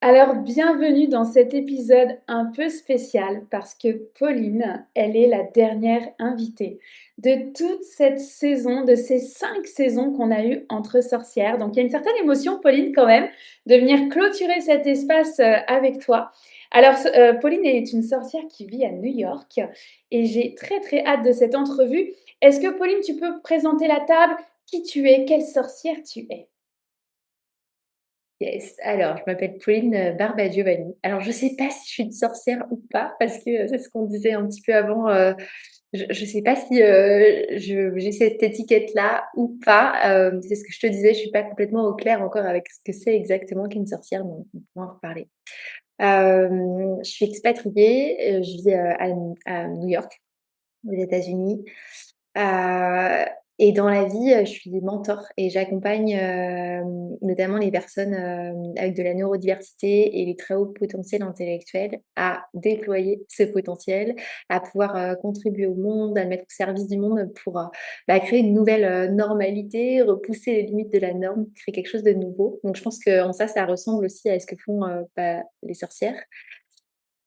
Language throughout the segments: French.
Alors, bienvenue dans cet épisode un peu spécial parce que Pauline, elle est la dernière invitée de toute cette saison, de ces 5 saisons qu'on a eues entre sorcières. Donc, il y a une certaine émotion, Pauline, quand même, de venir clôturer cet espace avec toi. Alors, Pauline est une sorcière qui vit à New York et j'ai très très hâte de cette entrevue. Est-ce que Pauline, tu peux présenter la table, qui tu es, quelle sorcière tu es? Yes. Alors, je m'appelle Pauline Barbagiovanni. Alors, je sais pas si je suis une sorcière ou pas, parce que c'est ce qu'on disait un petit peu avant. Je sais pas si j'ai cette étiquette-là ou pas. C'est ce que je te disais, je suis pas complètement au clair encore avec ce que c'est exactement qu'une sorcière, mais on pourra en reparler. Je suis expatriée, je vis à New York, aux États-Unis. Heu et dans la vie, je suis mentor et j'accompagne, notamment les personnes, avec de la neurodiversité et les très hauts potentiels intellectuels à déployer ce potentiel, à pouvoir, contribuer au monde, à le mettre au service du monde pour, créer une nouvelle, normalité, repousser les limites de la norme, créer quelque chose de nouveau. Donc je pense qu'en ça, ça ressemble aussi à ce que font, les sorcières.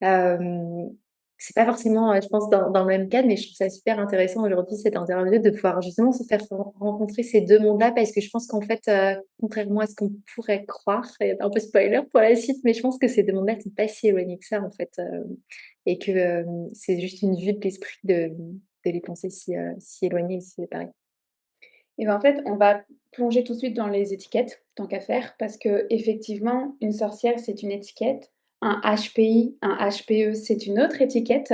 Hem, c'est pas forcément, je pense dans le même cadre, mais je trouve ça super intéressant aujourd'hui, cette interview, de pouvoir justement se faire rencontrer ces 2 mondes-là parce que je pense qu'en fait, contrairement à ce qu'on pourrait croire et un peu spoiler pour la suite, mais je pense que ces 2 mondes-là sont pas si éloignés que ça en fait, et que, c'est juste une vue de l'esprit de les penser si éloignés et si séparés. Et ben, en fait, on va plonger tout de suite dans les étiquettes, tant qu'à faire, parce que effectivement, une sorcière, c'est une étiquette. Un HPI, un HPE, c'est une autre étiquette.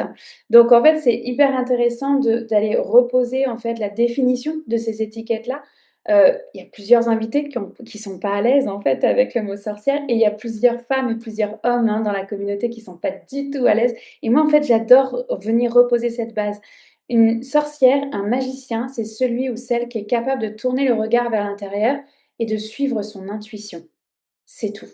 Donc, en fait, c'est hyper intéressant d'aller reposer en fait la définition de ces étiquettes-là. Il y a plusieurs invités qui sont pas à l'aise en fait avec le mot sorcière, et il y a plusieurs femmes et plusieurs hommes hein, dans la communauté qui sont pas du tout à l'aise. Et moi, en fait, j'adore venir reposer cette base. Une sorcière, un magicien, c'est celui ou celle qui est capable de tourner le regard vers l'intérieur et de suivre son intuition. C'est tout.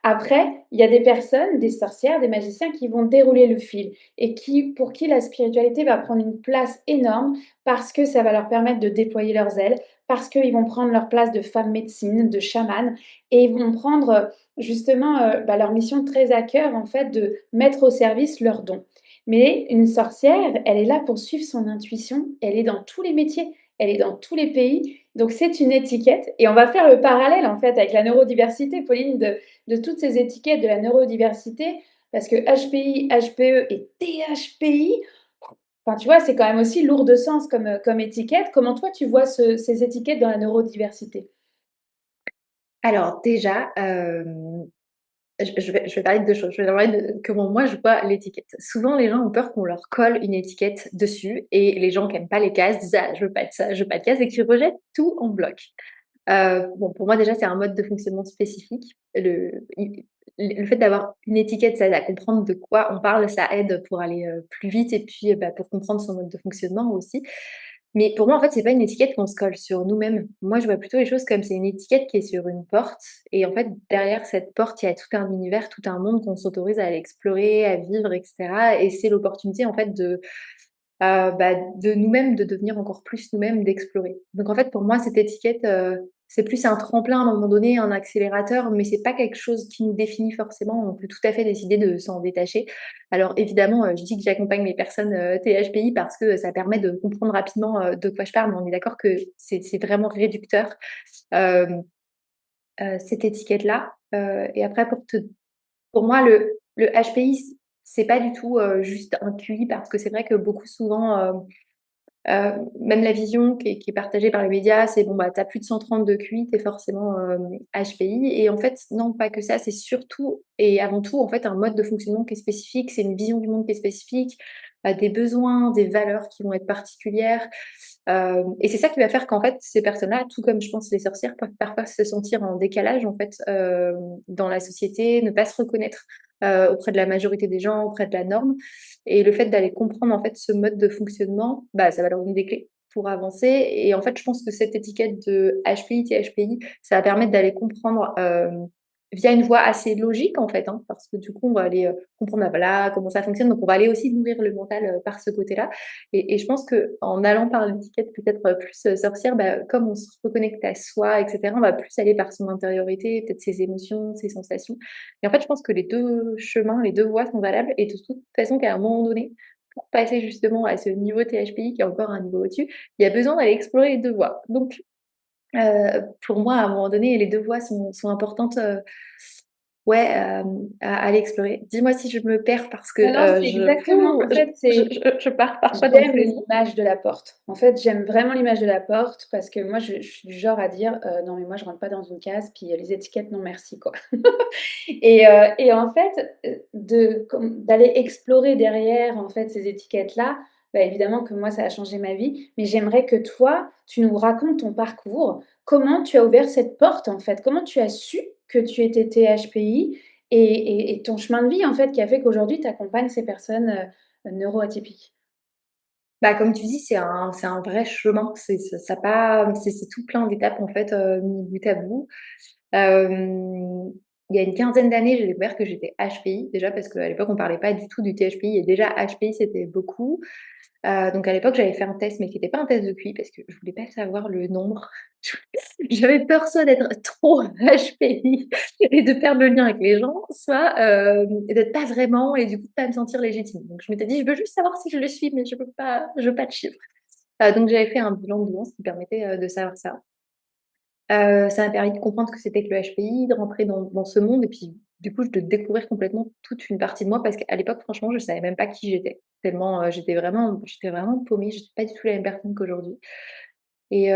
Après, il y a des personnes, des sorcières, des magiciens qui vont dérouler le fil et pour qui la spiritualité va prendre une place énorme parce que ça va leur permettre de déployer leurs ailes, parce qu'ils vont prendre leur place de femmes médecine, de chamanes, et ils vont prendre justement leur mission très à cœur en fait de mettre au service leurs dons. Mais une sorcière, elle est là pour suivre son intuition, elle est dans tous les métiers, elle est dans tous les pays, donc c'est une étiquette et on va faire le parallèle en fait avec la neurodiversité, Pauline, de toutes ces étiquettes de la neurodiversité, parce que HPI, HPE et THPI, enfin, tu vois, c'est quand même aussi lourd de sens comme étiquette. Comment toi, tu vois ces étiquettes dans la neurodiversité? Alors déjà, je vais parler de 2 choses. Je vais parler de comment moi je vois l'étiquette. Souvent, les gens ont peur qu'on leur colle une étiquette dessus et les gens qui aiment pas les cases disent: «Ah, je veux pas de ça, je veux pas de cases» et qui rejettent tout en bloc. Bon, pour moi déjà, c'est un mode de fonctionnement spécifique. Le fait d'avoir une étiquette, ça aide à comprendre de quoi on parle, ça aide pour aller, plus vite et puis, pour comprendre son mode de fonctionnement aussi. Mais pour moi, en fait, c'est pas une étiquette qu'on se colle sur nous-mêmes. Moi, je vois plutôt les choses comme c'est une étiquette qui est sur une porte et en fait, derrière cette porte, il y a tout un univers, tout un monde qu'on s'autorise à aller explorer, à vivre et cetera et c'est l'opportunité, en fait, de nous-mêmes, de devenir encore plus nous-mêmes, d'explorer. Donc en fait, pour moi, cette étiquette, c'est plus un tremplin à un moment donné, un accélérateur, mais c'est pas quelque chose qui nous définit forcément. On peut tout à fait décider de s'en détacher. Alors évidemment, je dis que j'accompagne les personnes, THPI parce que ça permet de comprendre rapidement, de quoi je parle, mais on est d'accord que c'est vraiment réducteur, hem, cette étiquette-là. Et après pour moi, le HPI, c'est pas du tout, juste un QI parce que c'est vrai que beaucoup souvent, même la vision qui est partagée par les médias, c'est bon, bah, tu as plus de 130 de QI, tu es forcément, HPI et en fait, non, pas que ça, c'est surtout et avant tout, en fait, un mode de fonctionnement qui est spécifique, c'est une vision du monde qui est spécifique, des besoins, des valeurs qui vont être particulières, et c'est ça qui va faire qu'en fait, ces personnes-là, tout comme je pense les sorcières, peuvent parfois se sentir en décalage, en fait, dans la société, ne pas se reconnaître, auprès de la majorité des gens, auprès de la norme et le fait d'aller comprendre, en fait, ce mode de fonctionnement, bah, ça va leur donner des clés pour avancer et en fait, je pense que cette étiquette de HPI, THPI, ça va permettre d'aller comprendre, via une voie assez logique en fait, hein, parce que du coup on va aller, comprendre, bah, voilà, comment ça fonctionne, donc on va aller aussi nourrir le mental, par ce côté-là et je pense qu'en allant par l'étiquette peut-être, plus, sorcière, bah, comme on se reconnecte à soi et cetera, on va plus aller par son intériorité, peut-être ses émotions, ses sensations et en fait je pense que les 2 chemins, les 2 voies sont valables et de toute façon qu'à un moment donné, pour passer justement à ce niveau THPI qui est encore un niveau au-dessus, il y a besoin d'aller explorer les 2 voies. Donc pour moi, à un moment donné, les 2 voies sont importantes, ouais, à aller explorer. Dis-moi si je me perds parce que, Non, non, c'est exactement en fait, c'est je pars parfois dans tous j'aime les sens. l'image de la porte. En fait, j'aime vraiment l'image de la porte parce que moi, je suis du genre à dire: «Non, mais moi, je rentre pas dans une case, puis, les étiquettes, non merci, quoi». Et en fait, d'aller explorer derrière, en fait, ces étiquettes-là, bah, évidemment que moi, ça a changé ma vie, mais j'aimerais que toi, tu nous racontes ton parcours. Comment tu as ouvert cette porte, en fait? Comment tu as su que tu étais THPI et ton chemin de vie, en fait, qui a fait qu'aujourd'hui, tu accompagnes ces personnes, neuroatypiques? Bah, comme tu dis, c'est un vrai chemin, ça pas c'est tout plein d'étapes en fait, mis bout à bout. Hem, il y a une quinzaine d'années, j'ai découvert que j'étais HPI, déjà parce qu'à l'époque on parlait pas du tout du THPI et déjà HPI c'était beaucoup. Donc à l'époque, j'avais fait un test, mais qui était pas un test de QI parce que je voulais pas savoir le nombre. J'avais peur soit d'être trop HPI et de perdre le lien avec les gens, soit, d'être pas vraiment et du coup de pas me sentir légitime. Donc je m'étais dit: «Je veux juste savoir si je le suis, mais je veux pas de chiffres». Donc j'avais fait un bilan de Douance qui permettait, de savoir ça. Ça m'a permis de comprendre ce que c'était que le HPI, de rentrer dans ce monde et puis, du coup, de découvrir complètement toute une partie de moi parce qu'à l'époque, franchement, je savais même pas qui j'étais. Tellement, j'étais vraiment paumée, j'étais pas du tout la même personne qu'aujourd'hui et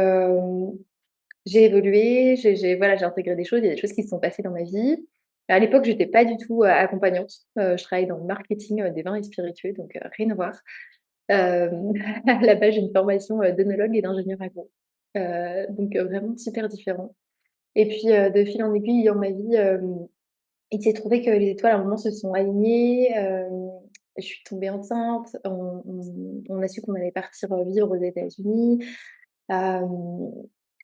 j'ai évolué, voilà, j'ai intégré des choses, il y a des choses qui se sont passées dans ma vie. À l'époque, j'étais pas du tout, accompagnante. Je travaillais dans le marketing, des vins et spiritueux, donc rien à voir. Hem, à la base, j'ai une formation, d'œnologue et d'ingénieur agro. Donc vraiment super différent. Et puis, de fil en aiguille dans ma vie, il s'est trouvé que les étoiles à un moment se sont alignées, je suis tombée enceinte, on a su qu'on allait partir, vivre aux États-Unis, hem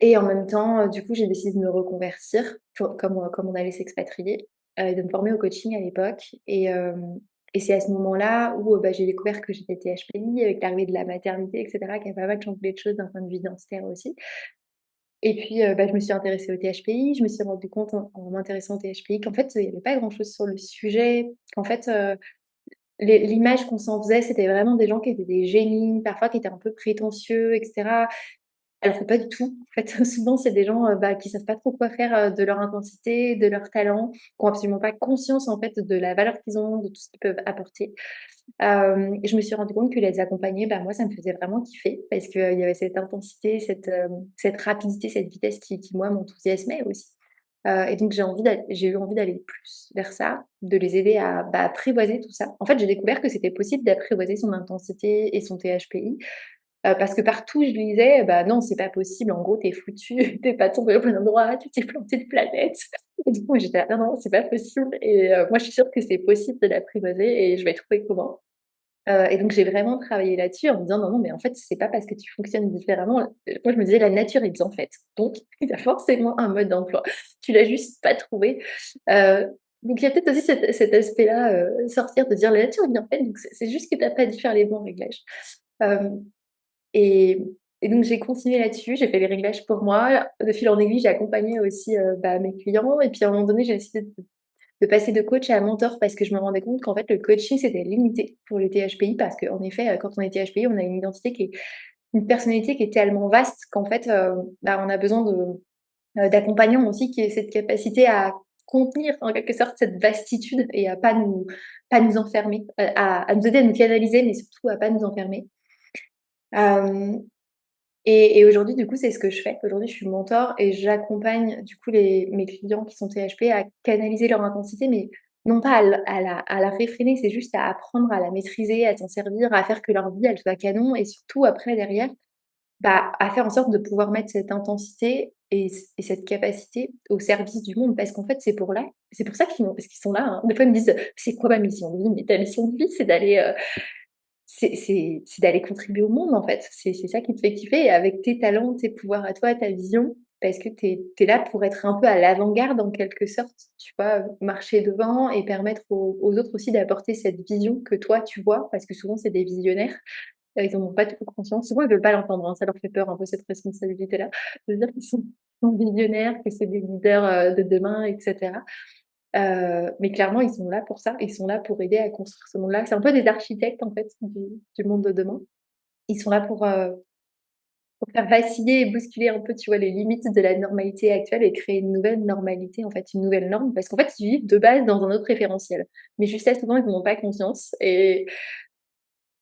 et en même temps, du coup, j'ai décidé de me reconvertir comme on allait s'expatrier, et de me former au coaching à l'époque et c'est à ce moment-là où, bah, j'ai découvert que j'étais THPI avec l'arrivée de la maternité et cetera, qui a pas mal chamboulé les choses d'un point de vue identitaire aussi. Et puis, bah, je me suis intéressée au THPI, je me suis rendue compte en m'intéressant au THPI qu'en fait, il y avait pas grand-chose sur le sujet, qu'en fait, l'image qu'on s'en faisait, c'était vraiment des gens qui étaient des génies, parfois qui étaient un peu prétentieux et cetera. Alors que pas du tout. En fait, souvent, c'est des gens, bah, qui savent pas trop quoi faire, de leur intensité, de leur talent, qui ont absolument pas conscience, en fait, de la valeur qu'ils ont, de tout ce qu'ils peuvent apporter. Et je me suis rendue compte que les accompagner, bah, moi, ça me faisait vraiment kiffer parce qu'il y avait cette intensité, cette rapidité, cette vitesse qui moi, m'enthousiasmait aussi. Et donc j'ai eu envie d'aller plus vers ça, de les aider à, bah, apprivoiser tout ça. En fait, j'ai découvert que c'était possible d'apprivoiser son intensité et son THPI, parce que partout je lisais: «Bah, non, c'est pas possible, en gros, tu es foutu, tu es pas tombé au bon endroit, tu t'es planté de planète». Et du coup, j'étais là: «Non, non, c'est pas possible» et moi, je suis sûre que c'est possible de l'apprivoiser et je vais trouver comment. Et donc j'ai vraiment travaillé là-dessus en me disant: «Non, non, mais en fait, c'est pas parce que tu fonctionnes différemment». Moi, je me disais: «La nature est bien faite, donc il y a forcément un mode d'emploi. Tu l'as juste pas trouvé». Heu, donc il y a peut-être aussi cet aspect-là, sortir de dire: «La nature est bien faite, donc c'est juste que tu as pas dû faire les bons réglages». Hem et et donc j'ai continué là-dessus, j'ai fait les réglages pour moi. De fil en aiguille, j'ai accompagné aussi, bah, mes clients et puis à un moment donné, j'ai décidé de passer de coach à mentor parce que je me rendais compte qu'en fait, le coaching, c'était limité pour les THPI parce qu'en effet, quand on est THPI, on a une identité qui est une personnalité qui est tellement vaste qu'en fait, bah, on a besoin d'accompagnants aussi qui aient cette capacité à contenir en quelque sorte cette vastitude et à pas nous enfermer, à nous aider à nous canaliser, mais surtout à pas nous enfermer. Hem et aujourd'hui, du coup, c'est ce que je fais. Aujourd'hui, je suis mentor et j'accompagne, du coup, mes clients qui sont THP à canaliser leur intensité, mais non pas à la réfréner, c'est juste à apprendre à la maîtriser, à s'en servir, à faire que leur vie, elle soit canon et surtout après, derrière, bah, à faire en sorte de pouvoir mettre cette intensité et cette capacité au service du monde. Parce qu'en fait, c'est pour ça qu'ils sont là, hein. Des fois, ils me disent: «C'est quoi ma mission de vie?» «Mais ta mission de vie, c'est d'aller, c'est d'aller contribuer au monde, en fait. C'est ça qui te fait kiffer et avec tes talents, tes pouvoirs à toi, ta vision, parce que tu es là pour être un peu à l'avant-garde en quelque sorte, tu vois? Marcher devant et permettre aux autres aussi d'apporter cette vision que toi tu vois, parce que souvent c'est des visionnaires, ils en ont pas trop conscience. Souvent ils veulent pas l'entendre, hein, ça leur fait peur un peu cette responsabilité-là, de se dire qu'ils sont visionnaires, que c'est des leaders, de demain et cetera. Mais clairement ils sont là pour ça, ils sont là pour aider à construire ce monde-là. C'est un peu des architectes en fait du monde de demain. Ils sont là pour faire vaciller et bousculer un peu, tu vois, les limites de la normalité actuelle et créer une nouvelle normalité, en fait, une nouvelle norme. Parce qu'en fait, ils vivent de base dans un autre référentiel. Mais juste là, souvent, ils n'en ont pas conscience. Et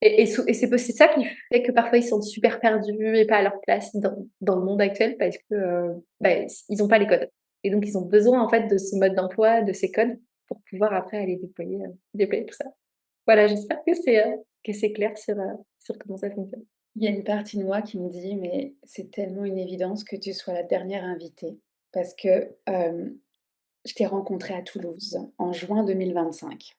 c'est ça qui fait que parfois ils se sentent super perdus et pas à leur place dans le monde actuel parce que ils n'ont pas les codes. Et donc, ils ont besoin, en fait, de ce mode d'emploi, de ces codes pour pouvoir après aller déployer tout ça. Voilà, j'espère que c'est clair sur comment ça fonctionne. Il y a une partie de moi qui me dit: «Mais c'est tellement une évidence que tu sois la dernière invitée» parce que, je t'ai rencontrée à Toulouse en juin 2025.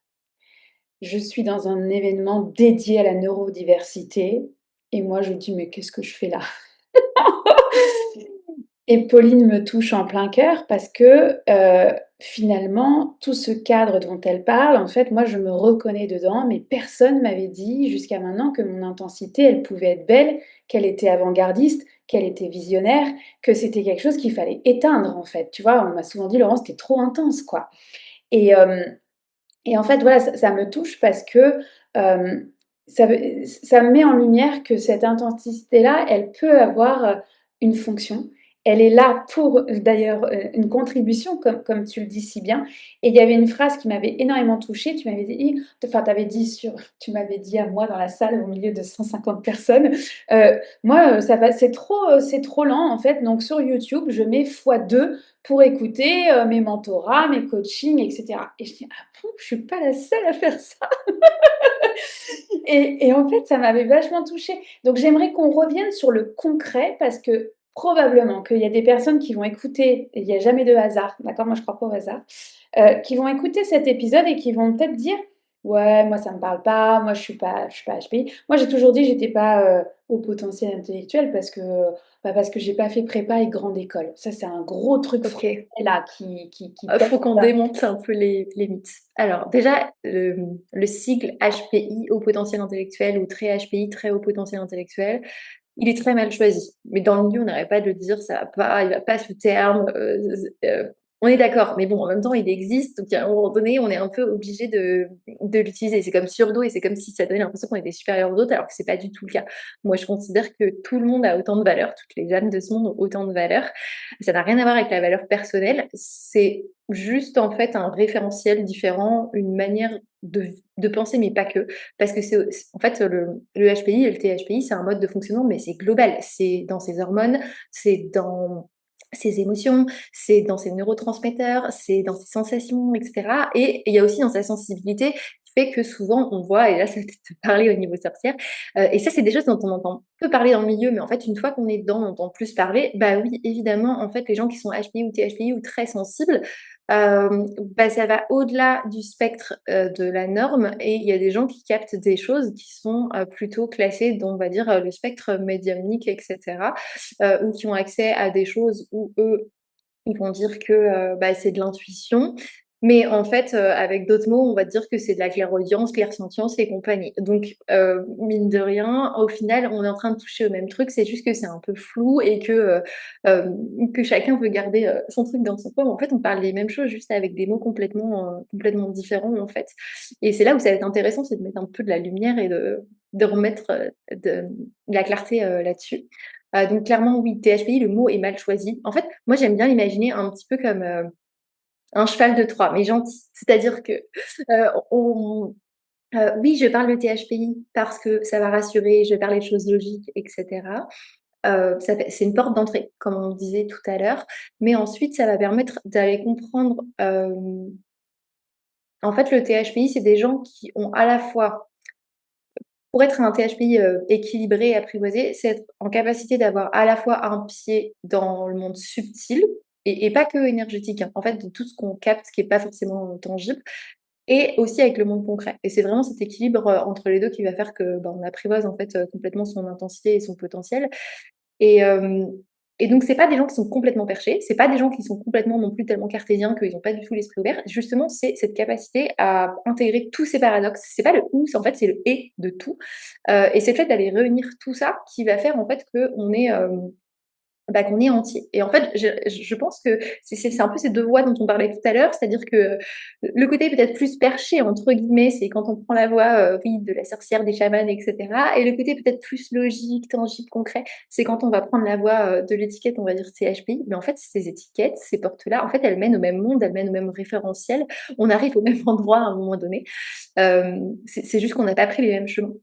Je suis dans un événement dédié à la neurodiversité et moi je dis: «Mais qu'est-ce que je fais là?» Et Pauline me touche en plein cœur parce que, finalement, tout ce cadre dont elle parle, en fait, moi, je me reconnais dedans, mais personne m'avait dit jusqu'à maintenant que mon intensité, elle pouvait être belle, qu'elle était avant-gardiste, qu'elle était visionnaire, que c'était quelque chose qu'il fallait éteindre, en fait. Tu vois? On m'a souvent dit: «Laurence, tu es trop intense, quoi» et en fait, voilà, ça me touche parce que, ça met en lumière que cette intensité-là, elle peut avoir, une fonction. Elle est là pour, d'ailleurs, une contribution comme tu le dis si bien et il y avait une phrase qui m'avait énormément touchée. Tu m'avais dit à moi dans la salle au milieu de 150 personnes, «Moi, ça va c'est trop lent en fait, donc sur YouTube, je mets x2 pour écouter, mes mentorats, mes coachings et cetera» et je dis: «Ah bon? Je suis pas la seule à faire ça?» Et en fait, ça m'avait vachement touchée. Donc j'aimerais qu'on revienne sur le concret parce que probablement qu'il y a des personnes qui vont écouter et il y a jamais de hasard, d'accord? Moi, je crois pas au hasard, qui vont écouter cet épisode et qui vont peut-être dire: «Ouais, moi ça me parle pas, moi je suis pas HPI». Moi, j'ai toujours dit que j'étais pas, haut potentiel intellectuel parce que j'ai pas fait prépa et grande école. Ça, c'est un gros truc français OK. là qui pèse. Faut qu'on démonte un peu les mythes. Alors déjà, le sigle HPI, haut potentiel intellectuel ou très HPI, très haut potentiel intellectuel, il est très mal choisi. Mais dans le milieu, on n'arrête pas de le dire, ça va pas, il va pas ce terme. On est d'accord, mais bon, en même temps, il existe, donc à un moment donné, on est un peu obligé de l'utiliser. C'est comme surdo et c'est comme si ça donnait l'impression qu'on était supérieur aux autres, alors que c'est pas du tout le cas. Moi, je considère que tout le monde a autant de valeur, toutes les âmes de ce monde ont autant de valeur. Ça n'a rien à voir avec la valeur personnelle, c'est juste en fait un référentiel différent, une manière de penser, mais pas que. Parce que en fait, le HPI et le THPI, c'est un mode de fonctionnement, mais c'est global. C'est dans ses hormones, c'est dans ses émotions, c'est dans ses neurotransmetteurs, c'est dans ses sensations, etc. Et il y a aussi dans sa sensibilité qui fait que souvent on voit, et là ça va peut-être te parler au niveau sorcière, et ça c'est des choses dont on entend peu parler dans le milieu, mais en fait une fois qu'on est dedans, on entend plus parler. Bah oui, évidemment, en fait les gens qui sont HPI ou THPI ou très sensibles, ça va au-delà du spectre, de la norme et il y a des gens qui captent des choses qui sont, plutôt classées dans, on va dire, le spectre médiumnique et cetera, ou qui ont accès à des choses où eux, ils vont dire que, c'est de l'intuition, mais en fait, avec d'autres mots, on va dire que c'est de la clairaudience, clairsentience et compagnie. Donc, mine de rien, au final, on est en train de toucher au même truc, c'est juste que c'est un peu flou et que chacun veut garder, son truc dans son coin. Mais en fait, on parle des mêmes choses, juste avec des mots complètement différents, en fait. Et c'est là où ça va être intéressant, c'est de mettre un peu de la lumière et de remettre, de la clarté, là-dessus. Donc clairement, oui, THPI, le mot est mal choisi. En fait, moi, j'aime bien l'imaginer un petit peu comme, un cheval de Troie, mais gentil. C'est-à-dire que, on oui, je parle de THPI parce que ça va rassurer, je vais parler de choses logiques et cetera. C'est une porte d'entrée, comme on disait tout à l'heure, mais ensuite, ça va permettre d'aller comprendre, en fait, le THPI, c'est des gens qui ont à la fois pour être un THPI, équilibré et apprivoisé, c'est être en capacité d'avoir à la fois un pied dans le monde subtil et pas que énergétique, hein, en fait, de tout ce qu'on capte qui est pas forcément, tangible et aussi avec le monde concret et c'est vraiment cet équilibre, entre les 2 qui va faire que, on apprivoise, en fait, complètement son intensité et son potentiel et Et donc, c'est pas des gens qui sont complètement perchés, c'est pas des gens qui sont complètement non plus tellement cartésiens qu'ils ont pas du tout l'esprit ouvert. Justement, c'est cette capacité à intégrer tous ces paradoxes. C'est pas le ou, c'est en fait, c'est le et de tout. Et c'est le fait d'aller réunir tout ça qui va faire en fait qu'on est, qu'on est entier. Et en fait, je pense que c'est un peu ces 2 voies dont on parlait tout à l'heure, c'est-à-dire que le côté peut-être plus «perché» entre guillemets, c'est quand on prend la voie, oui, de la sorcière, des chamans et cetera, et le côté peut-être plus logique, tangible, concret, c'est quand on va prendre la voie, de l'étiquette, on va dire CHPI. Mais en fait, ces étiquettes, ces portes-là, en fait, elles mènent au même monde, elles mènent au même référentiel. On arrive au même endroit à un moment donné. C'est juste qu'on n'a pas pris les mêmes chemins,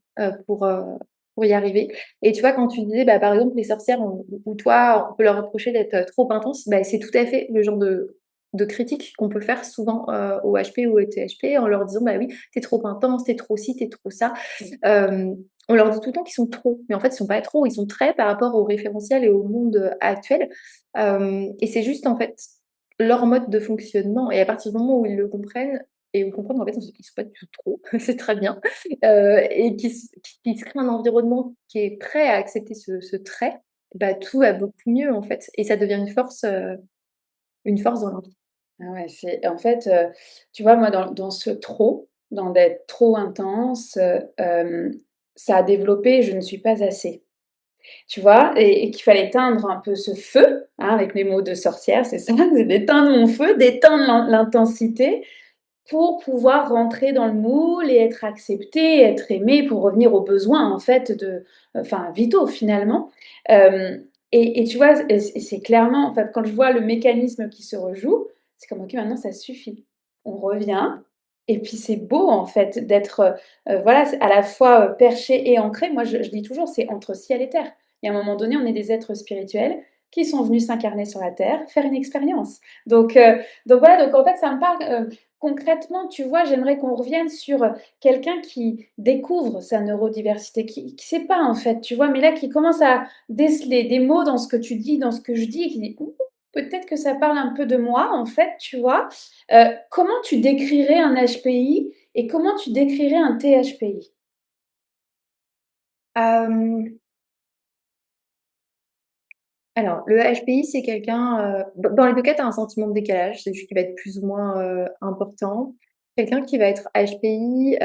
pour y arriver. Et tu vois, quand tu disais, par exemple, les sorcières, ou toi, on peut leur reprocher d'être trop intense, c'est tout à fait le genre de critique qu'on peut faire souvent au HP ou au THP en leur disant, bah oui, t'es trop intense, t'es trop ci, t'es trop ça. On leur dit tout le temps qu'ils sont trop, mais en fait, ils sont pas trop, ils sont très par rapport au référentiel et au monde actuel. Et c'est juste, en fait, leur mode de fonctionnement. Et à partir du moment où ils le comprennent, et où ils comprennent qu'en fait, ils sont pas du tout trop, c'est très bien, et qui se crée un environnement qui est prêt à accepter ce trait, tout va beaucoup mieux, en fait, et ça devient une force dans leur vie. Ah ouais, c'est en fait, tu vois, moi, dans ce trop, dans d'être trop intense, ça a développé «je ne suis pas assez». Tu vois? Et qu'il fallait éteindre un peu ce feu, hein, avec mes mots de sorcière, c'est ça, c'est d'éteindre mon feu, d'éteindre l'intensité pour pouvoir rentrer dans le moule et être accepté, être aimé, pour revenir aux besoins, en fait, enfin, vitaux, finalement. Hem et tu vois? C'est clairement, en fait, quand je vois le mécanisme qui se rejoue, c'est comme: «OK, maintenant ça suffit». On revient et puis c'est beau, en fait, d'être, voilà, c'est à la fois, perché et ancré. Moi, je dis toujours: «C'est entre ciel et terre». Il y a un moment donné, on est des êtres spirituels qui sont venus s'incarner sur la terre, faire une expérience. Donc voilà, donc en fait, ça me parle, concrètement, tu vois, j'aimerais qu'on revienne sur, quelqu'un qui découvre sa neurodiversité, qui sait pas, en fait, tu vois? Mais là, qui commence à déceler des mots dans ce que tu dis, dans ce que je dis, et qui dit: «Ouh, peut-être que ça parle un peu de moi, en fait», tu vois? Comment tu décrirais un HPI et comment tu décrirais un THPI? Hem, alors le HPI, c'est quelqu'un, dans les 2 cas, tu as un sentiment de décalage, c'est juste qu'il va être plus ou moins, important. Quelqu'un qui va être HPI,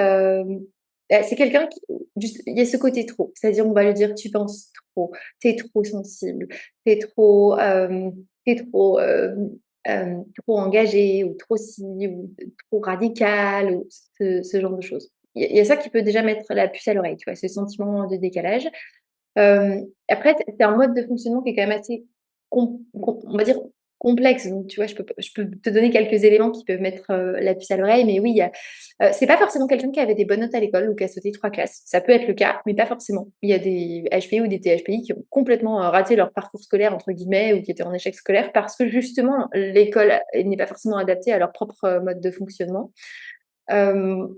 c'est quelqu'un qui juste il y a ce côté trop, c'est-à-dire on va lui dire: «Tu penses trop, tu es trop sensible, tu es trop, tu es trop, trop engagé ou trop ci ou trop radical» ou ce genre de choses. Il y a ça qui peut déjà mettre la puce à l'oreille, tu vois? Ce sentiment de décalage. Après, c'est un mode de fonctionnement qui est quand même assez on va dire complexe, donc tu vois, je peux te donner quelques éléments qui peuvent mettre, la puce à l'oreille, mais oui, il y a c'est pas forcément quelqu'un qui avait des bonnes notes à l'école ou qui a sauté 3 classes. Ça peut être le cas, mais pas forcément. Il y a des HPI ou des THPI qui ont complètement, «raté leur parcours scolaire» entre guillemets ou qui étaient en échec scolaire parce que justement l'école n'est pas forcément adaptée à leur propre, mode de fonctionnement. Hem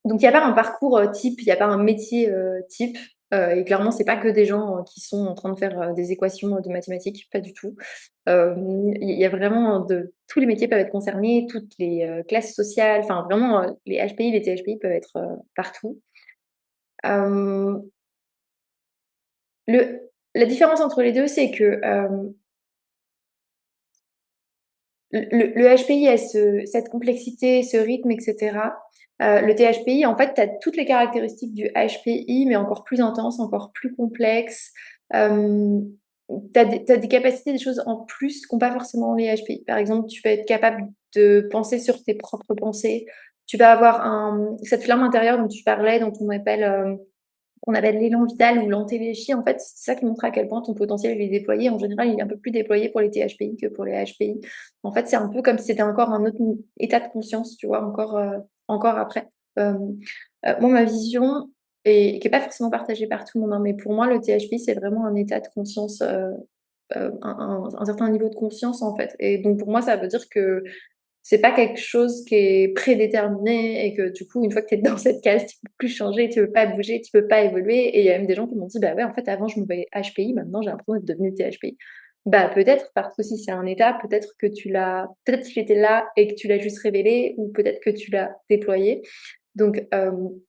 Donc il y a pas un parcours, type, il y a pas un métier, type, et clairement c'est pas que des gens, qui sont en train de faire, des équations, de mathématiques, pas du tout. Il y a vraiment de tous les métiers peuvent être concernés, toutes les, classes sociales, enfin vraiment, les HPI, les THPI peuvent être, partout. Hem, le La différence entre les 2, c'est que, le HPI a cette complexité, ce rythme et cetera. Le THPI, en fait, tu as toutes les caractéristiques du HPI, mais encore plus intense, encore plus complexe. Hem, tu as des capacités, des choses en plus qu'ont pas forcément les HPI. Par exemple, tu vas être capable de penser sur tes propres pensées. Tu vas avoir cette flamme intérieure dont tu parlais, dont qu'on appelle l'élan vital ou l'antéléchie, en fait, c'est ça qui montre à quel point ton potentiel il est déployé. En général, il est un peu plus déployé pour les THPI que pour les HPI. En fait, c'est un peu comme si c'était encore un autre état de conscience, tu vois, encore après. Moi, ma vision, et qui est pas forcément partagée par tout le monde, hein, mais pour moi, le THPI, c'est vraiment un état de conscience, un certain niveau de conscience, en fait. Et donc, pour moi, ça veut dire que c'est pas quelque chose qui est prédéterminé et que du coup, une fois que tu es dans cette case, tu peux plus changer, tu peux pas bouger, tu peux pas évoluer. Et il y a même des gens qui m'ont dit: «Bah ouais, en fait, avant, je me voyais HPI, maintenant, j'ai l'impression d'être devenue THPI». Bah, peut-être parce que si c'est un état, peut-être qu'il était là et que tu l'as juste révélé ou peut-être que tu l'as déployé. Donc,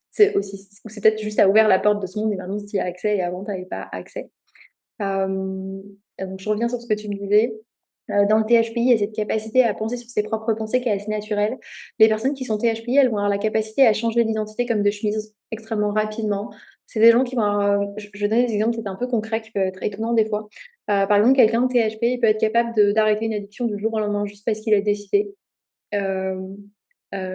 c'est aussi ou c'est peut-être juste à ouvert la porte de ce monde et maintenant tu y as accès et avant tu avais pas accès. Hem, donc je reviens sur ce que tu me disais. Dans le THPI, il y a cette capacité à penser sur ses propres pensées qui est assez naturelle. Les personnes qui sont THPI, elles vont avoir la capacité à changer d'identité comme de chemise extrêmement rapidement. C'est des gens qui vont avoir, je vais donner des exemples peut-être un peu concrets qui peuvent être étonnants des fois. Par exemple, quelqu'un de THPI, il peut être capable d'arrêter une addiction du jour au lendemain juste parce qu'il a décidé. Hem,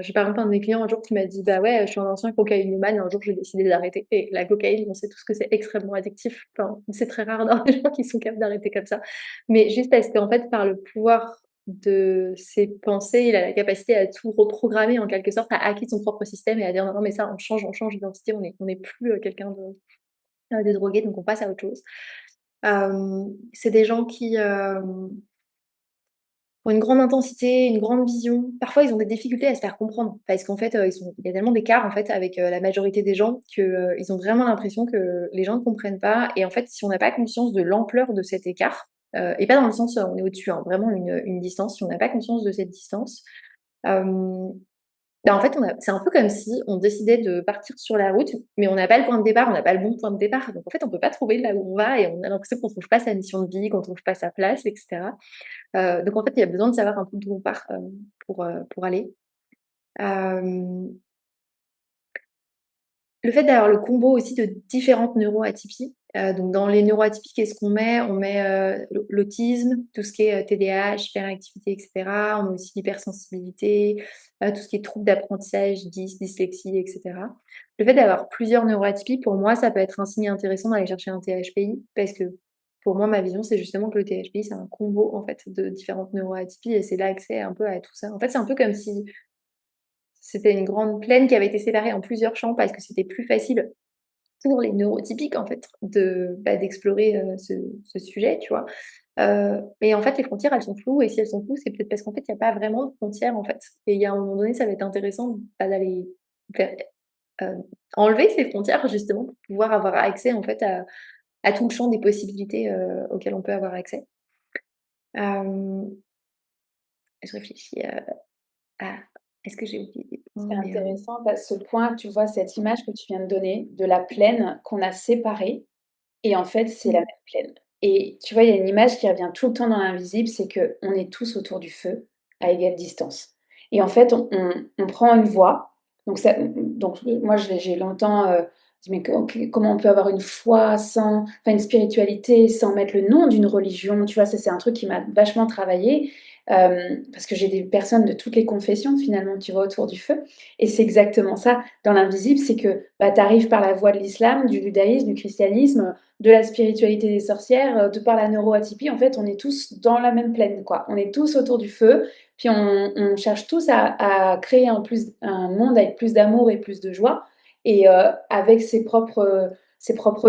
j'ai par exemple un de mes clients un jour qui m'a dit: «Bah ouais, je suis un ancien cocaïnomane, un jour j'ai décidé d'arrêter» et la cocaïne, on sait tous que c'est extrêmement addictif. Enfin, c'est très rare d'avoir des gens qui sont capables d'arrêter comme ça. Mais juste parce qu'en fait, par le pouvoir de ses pensées, il a la capacité à tout reprogrammer en quelque sorte, à hacker son propre système et à dire: «Non, non, mais ça on change d'identité, on est plus, quelqu'un de drogué, donc on passe à autre chose». C'est des gens qui, ont une grande intensité, une grande vision. Parfois, ils ont des difficultés à se faire comprendre parce qu'en fait, il y a tellement d'écart, en fait, avec, la majorité des gens que, ils ont vraiment l'impression que les gens ne comprennent pas et en fait, si on n'a pas conscience de l'ampleur de cet écart, et pas dans le sens, on est au-dessus, hein, vraiment une distance. Si on n'a pas conscience de cette distance, hem, bah, en fait, c'est un peu comme si on décidait de partir sur la route, mais on n'a pas le point de départ, on n'a pas le bon point de départ. Donc en fait, on peut pas trouver là où on va et on a l'impression qu'on trouve pas sa mission de vie, qu'on trouve pas sa place et cetera. Donc en fait, il y a besoin de savoir un peu d'où on part, pour aller. Hem, le fait d'avoir le combo aussi de différentes neuroatypies, donc dans les neuroatypies, qu'est-ce qu'on met? On met, l'autisme, tout ce qui est, TDAH, hyperactivité et cetera. On met aussi l'hypersensibilité, tout ce qui est troubles d'apprentissage, dyslexie et cetera. Le fait d'avoir plusieurs neuroatypies, pour moi, ça peut être un signe intéressant d'aller chercher un THPI parce que, pour moi, ma vision, c'est justement que le THPI, c'est un combo, en fait, de différentes neuroatypies et c'est l'accès un peu à tout ça. En fait, c'est un peu comme si c'était une grande plaine qui avait été séparée en plusieurs champs parce que c'était plus facile pour les neurotypiques, en fait, d'explorer, ce sujet, tu vois? Et en fait, les frontières, elles sont floues et si elles sont floues, c'est peut-être parce qu'en fait, il y a pas vraiment de frontières, en fait et il y a un moment donné, ça va être intéressant, d'aller faire, heu, enlever ces frontières justement pour pouvoir avoir accès, en fait, à tout le champ des possibilités, auxquelles on peut avoir accès. Hem, je réfléchis, à est-ce que j'ai oublié des points? C'est Mais, intéressant parce ce point, tu vois, cette image que tu viens de donner de la plaine qu'on a séparée et en fait, c'est la mmh, même plaine et tu vois, il y a une image qui revient tout le temps dans l'invisible, c'est qu'on est tous autour du feu à égale distance et en fait, on prend une voie, donc ça donc moi, j'ai longtemps, dit: «Mais comment on peut avoir une foi sans enfin, une spiritualité sans mettre le nom d'une religion?» Tu vois? Ça, c'est un truc qui m'a vachement travaillé, parce que j'ai des personnes de toutes les confessions, finalement, tu vois, autour du feu et c'est exactement ça, dans l'invisible, c'est que, bah, tu arrives par la voie de l'islam, du judaïsme, du christianisme, de la spiritualité des sorcières, de par la neuroatypie, en fait, on est tous dans la même plaine, quoi. On est tous autour du feu, puis on cherche tous à créer un monde avec plus d'amour et plus de joie et avec ses propres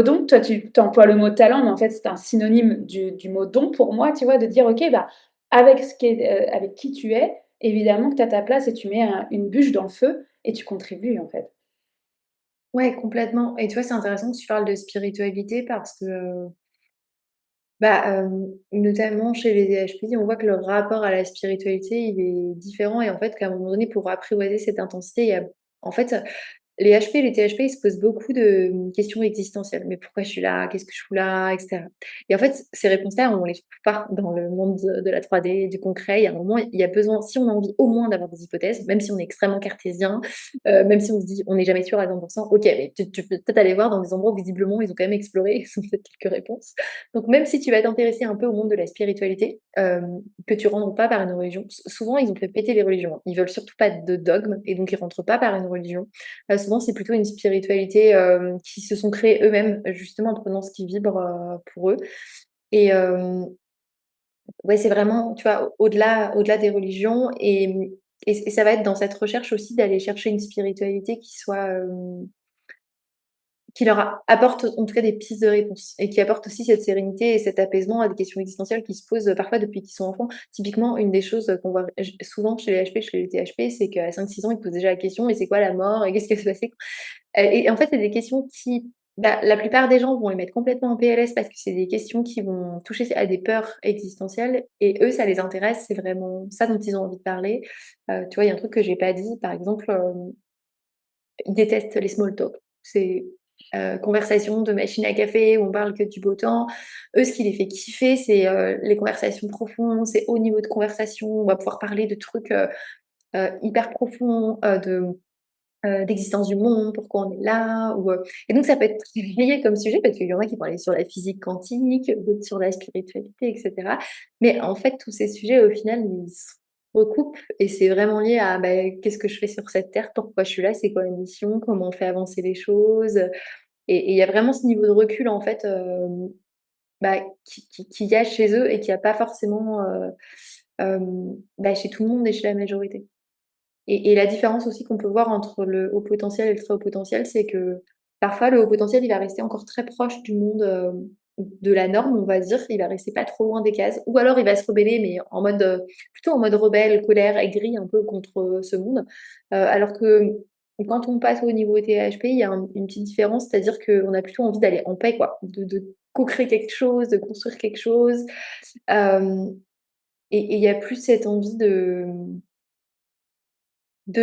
dons. Toi, tu emploies le mot talent, mais en fait, c'est un synonyme du mot don pour moi, tu vois? De dire: «OK, bah, avec ce qui est, avec qui tu es, évidemment que tu as ta place et tu mets une bûche dans le feu et tu contribues, en fait». ouais, complètement et tu vois, c'est intéressant que tu parles de spiritualité parce que, bah, notamment chez les DHPI, on voit que leur rapport à la spiritualité, il est différent et en fait, qu'à un moment donné, pour apprivoiser cette intensité, il y a en fait, les HP, les THP, ils se posent beaucoup de, questions existentielles. «Mais pourquoi je suis là? Qu'est-ce que je fous là?» et cetera et en fait, ces réponses-là, on les trouve pas dans le monde de la 3D, du concret. Il y a un moment, il y a besoin si on a envie au moins d'avoir des hypothèses, même si on est extrêmement cartésien, même si on se dit: «On n'est jamais sûr à 100%», OK, mais tu peux peut-être aller voir dans des endroits où visiblement ils ont quand même exploré, ils ont peut-être quelques réponses. Donc même si tu vas t'intéresser un peu au monde de la spiritualité, que tu rentres pas par une religion souvent ils ont fait péter les religions, hein. Ils veulent surtout pas de dogme et donc ils rentrent pas par une religion. Souvent, c'est plutôt une spiritualité, qui se sont créés eux-mêmes, justement en prenant ce qui vibre, pour eux et ouais, c'est vraiment, tu vois, au-delà des religions et ça va être dans cette recherche aussi d'aller chercher une spiritualité qui soit, qui leur apporte en tout cas des pistes de réponse et qui apporte aussi cette sérénité et cet apaisement à des questions existentielles qui se posent, parfois depuis qu'ils sont enfants. Typiquement, une des choses, qu'on voit souvent chez les HP, chez les THP, c'est qu'à 5-6 ans, ils te posent déjà la question: «Mais c'est quoi la mort? Et qu'est-ce qui va se passer?» Et en fait, c'est des questions qui, bah, la plupart des gens vont les mettre complètement en PLS parce que c'est des questions qui vont toucher à des peurs existentielles et eux, ça les intéresse, c'est vraiment ça dont ils ont envie de parler. Tu vois, il y a un truc que j'ai pas dit, par exemple, ils détestent les small talk. C'est conversations de machine à café où on parle que du beau temps. Eux, ce qui les fait kiffer, c'est les conversations profondes, c'est haut niveau de conversation. On va pouvoir parler de trucs hyper profonds, d'existence du monde, pourquoi on est là, et donc ça peut être très varié comme sujet parce qu'il y en a qui vont aller sur la physique quantique, d'autres sur la spiritualité, et cetera. Mais en fait, tous ces sujets, au final, ils se recoupent et c'est vraiment lié à, bah, qu'est-ce que je fais sur cette terre? Pourquoi je suis là? C'est quoi ma mission? Comment on fait avancer les choses? Et il y a vraiment ce niveau de recul, en fait, bah, qu'il y a chez eux et qu'il y a pas forcément, bah, chez tout le monde et chez la majorité. Et la différence aussi qu'on peut voir entre le haut potentiel et le très haut potentiel, c'est que parfois le haut potentiel, il va rester encore très proche du monde, de la norme, on va dire. Il va rester pas trop loin des cases ou alors il va se rebeller, mais en mode, plutôt en mode rebelle, colère, aigri un peu contre, ce monde. Alors que quand on passe au niveau THP, il y a une petite différence, c'est-à-dire qu'on a plutôt envie d'aller en paix quoi, de co-créer quelque chose, de construire quelque chose. Hem et il y a plus cette envie de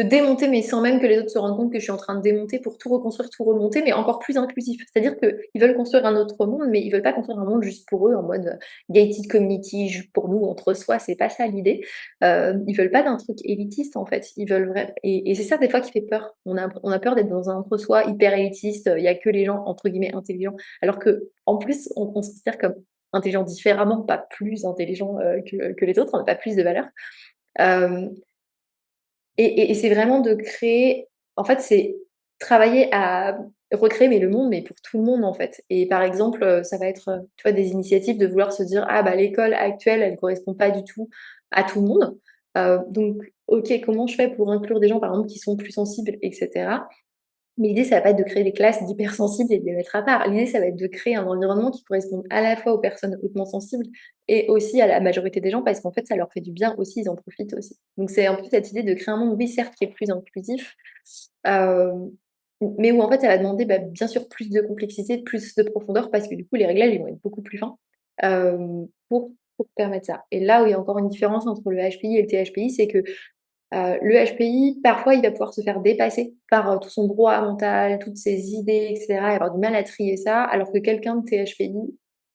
démonter, mais sans même que les autres se rendent compte que je suis en train de démonter pour tout reconstruire, tout remonter, mais encore plus inclusif. C'est-à-dire qu'ils veulent construire un autre monde, mais ils veulent pas construire un monde juste pour eux, en mode, gated community, juste pour nous, entre soi, c'est pas ça l'idée. Ils veulent pas d'un truc élitiste, en fait. Ils veulent vrai et c'est ça des fois qui fait peur. On a peur d'être dans un entre-soi hyper élitiste, il y a que les gens entre guillemets «intelligents», alors qu'en plus, on se considère comme intelligents différemment, pas plus intelligents, que les autres, on n'a pas plus de valeur. Hem et c'est vraiment de créer en fait, c'est travailler à recréer, mais le monde, mais pour tout le monde, en fait. Et par exemple, ça va être, tu vois, des initiatives de vouloir se dire: «Ah bah, l'école actuelle, elle correspond pas du tout à tout le monde. Donc OK, comment je fais pour inclure des gens, par exemple, qui sont plus sensibles?» et cetera. Mais l'idée, ça va pas être de créer des classes d'hypersensibles et de les mettre à part. L'idée, ça va être de créer un environnement qui corresponde à la fois aux personnes hautement sensibles et aussi à la majorité des gens parce qu'en fait, ça leur fait du bien aussi, ils en profitent aussi. Donc c'est un peu cette idée de créer un monde, oui, certes, qui est plus inclusif, hem, mais où en fait, ça va demander, bah, bien sûr, plus de complexité, plus de profondeur parce que du coup, les réglages, ils vont être beaucoup plus fins, pour permettre ça. Et là où il y a encore une différence entre le HPI et le THPI, c'est que le HPI, parfois, il va pouvoir se faire dépasser par, tout son brouhaha mental, toutes ses idées et cetera et avoir du mal à trier ça, alors que quelqu'un de THPI,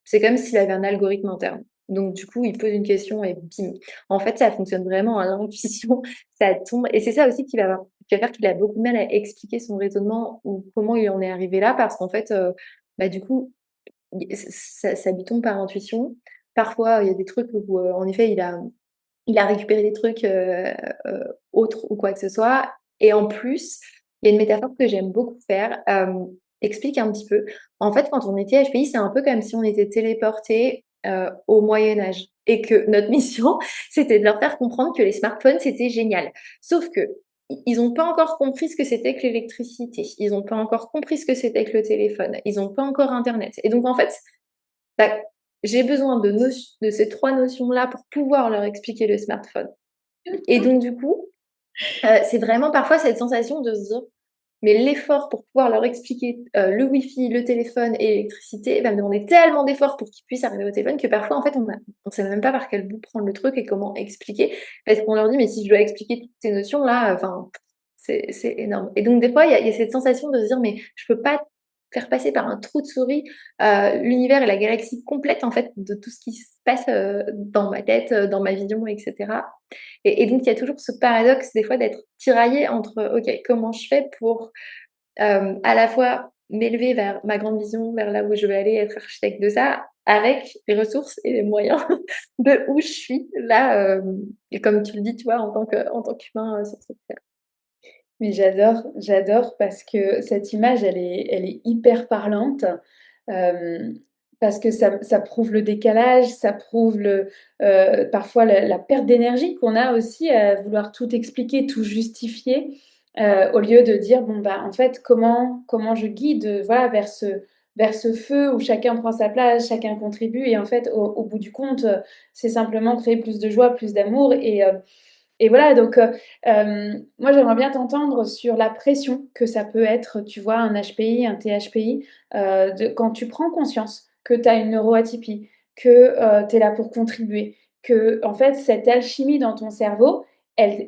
c'est comme s'il avait un algorithme interne. Donc du coup, il pose une question et bim! En fait, ça fonctionne vraiment à l'intuition, ça tombe et c'est ça aussi qui va faire qu'il a beaucoup de mal à expliquer son raisonnement ou comment il en est arrivé là parce qu'en fait, bah, du coup, i ça lui tombe par intuition. Parfois, il y a des trucs où, en effet, il a récupéré des trucs, autres ou quoi que ce soit et en plus, il y a une métaphore que j'aime beaucoup faire, explique un petit peu. En fait, quand on était HPI, c'est un peu comme si on était téléportés, au Moyen Âge et que notre mission, c'était de leur faire comprendre que les smartphones, c'était génial. Sauf que ils ont pas encore compris ce que c'était que l'électricité. Ils ont pas encore compris ce que c'était que le téléphone. Ils ont pas encore internet et donc en fait, bah, j'ai besoin de ces 3 notions-là pour pouvoir leur expliquer le smartphone et donc du coup, c'est vraiment parfois cette sensation de se dire: «Mais l'effort pour pouvoir leur expliquer, le wifi, le téléphone et l'électricité va me demander tellement d'efforts pour qu'ils puissent arriver au téléphone que parfois en fait on sait même pas par quel bout prendre le truc et comment expliquer». Parce qu'on leur dit: «Mais si je dois expliquer toutes ces notions-là, enfin, c'est énorme» et donc des fois il y a cette sensation de se dire: «Mais je peux pas faire passer par un trou de souris, l'univers et la galaxie complète en fait de tout ce qui se passe, dans ma tête, dans ma vision et cetera». Et donc il y a toujours ce paradoxe des fois d'être tiraillé entre: «OK, comment je fais pour, à la fois m'élever vers ma grande vision, vers là où je veux aller, être architecte de ça, avec les ressources et les moyens de où je suis là, et comme tu le dis, tu vois, en tant qu'humain, sur cette terre». Mais j'adore parce que cette image, elle est hyper parlante, hem, parce que ça prouve le décalage, ça prouve parfois la perte d'énergie qu'on a aussi à vouloir tout expliquer, tout justifier, au lieu de dire: «Bon, bah, en fait, comment je guide, voilà, vers ce feu où chacun prend sa place, chacun contribue» et en fait, au bout du compte, c'est simplement créer plus de joie, plus d'amour et voilà, donc moi, j'aimerais bien t'entendre sur la pression que ça peut être, tu vois, un HPI, un THPI, de quand tu prends conscience que tu as une neuroatypie, que, tu es là pour contribuer, que en fait, cette alchimie dans ton cerveau,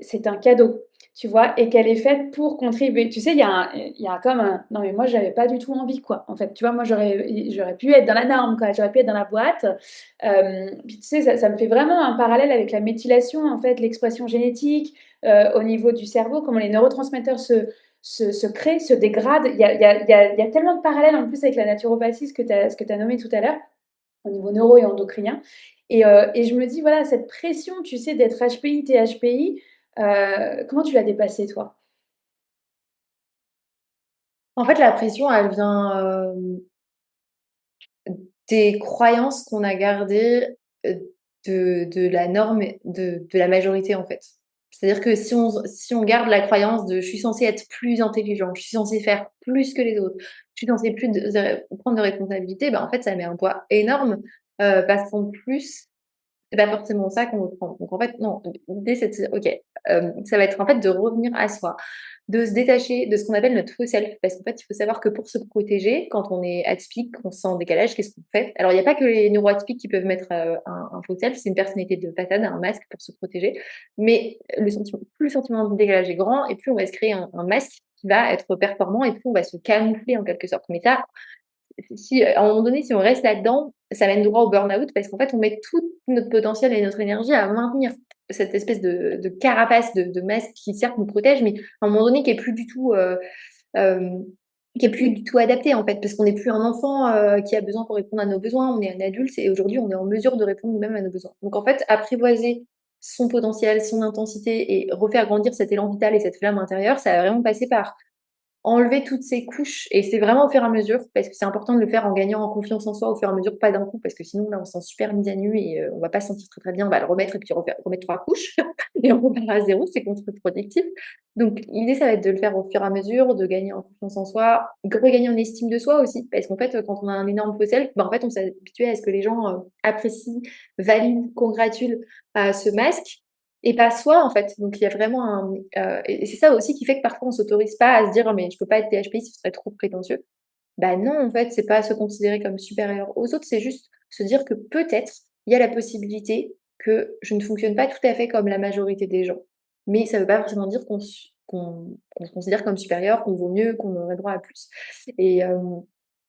c'est un cadeau. tu vois? Et qu'elle est faite pour contribuer. Tu sais, il y a comme un: «Non mais moi j'avais pas du tout envie quoi», en fait, tu vois? Moi j'aurais pu être dans la norme quoi, j'aurais pu être dans la boîte. Puis tu sais, ça me fait vraiment un parallèle avec la méthylation en fait, l'expression génétique, au niveau du cerveau, comment les neurotransmetteurs se créent, se dégradent. Il y a tellement de parallèles en plus avec la naturopathie, ce que tu as nommé tout à l'heure, au niveau neuro et endocrinien. Et je me dis, voilà, cette pression, tu sais, d'être HPI, THPI, comment tu l'as dépassée, toi? En fait, la pression, elle vient, des croyances qu'on a gardées, de la norme et de la majorité, en fait. C'est-à-dire que si on garde la croyance de: «Je suis censé être plus intelligent, je suis censé faire plus que les autres, je suis censé plus de prendre de responsabilités», bah, en fait, ça met un poids énorme, parce qu'en plus, c'est pas forcément ça qu'on veut prendre. Donc en fait, non, l'idée c'est de se dire: «OK», ça va être en fait de revenir à soi, de se détacher de ce qu'on appelle notre faux self. Parce qu'en fait, il faut savoir que pour se protéger, quand on est atypique, qu'on se sent en décalage, qu'est-ce qu'on fait? Alors il y a pas que les neuroatypiques qui peuvent mettre, un faux self, c'est une personnalité de façade, un masque pour se protéger. Mais plus le sentiment de décalage est grand et plus on va se créer un masque qui va être performant et plus on va se camoufler en quelque sorte. Mais ça, si, à un moment donné, si on reste là-dedans, ça mène droit au burn-out parce qu'en fait, on met tout notre potentiel et notre énergie à maintenir cette espèce de carapace, de masque qui certes nous protège, mais à un moment donné qui est plus du tout, hem, qui est plus du tout adapté en fait. Parce qu'on n'est plus un enfant, qui a besoin qu'on réponde à nos besoins, on est un adulte et aujourd'hui on est en mesure de répondre nous-mêmes à nos besoins. Donc en fait, apprivoiser son potentiel, son intensité et refaire grandir cet élan vital et cette flamme intérieure, ça va vraiment passer par enlever toutes ces couches et c'est vraiment au fur et à mesure, parce que c'est important de le faire en gagnant en confiance en soi au fur et à mesure, pas d'un coup, parce que sinon là, on se sent super mise à nu et on va pas se sentir très, très bien. On va le remettre et puis remettre 3 couches et on repart à 0, c'est contre-productif. Donc l'idée, ça va être de le faire au fur et à mesure, de gagner en confiance en soi, de regagner en estime de soi aussi, parce qu'en fait, quand on a un énorme faux self, bah, en fait, on s'est habitué à ce que les gens, apprécient, valident, congratulent, ce masque et pas soi, en fait. Donc il y a vraiment et c'est ça aussi qui fait que parfois on s'autorise pas à se dire: «Oh mais je peux pas être PHP, ce serait trop prétentieux». Bah non, en fait, c'est pas se considérer comme supérieur aux autres, c'est juste se dire que peut-être il y a la possibilité que je ne fonctionne pas tout à fait comme la majorité des gens. Mais ça veut pas forcément dire qu'on se considère comme supérieur, qu'on vaut mieux, qu'on aurait droit à plus. Et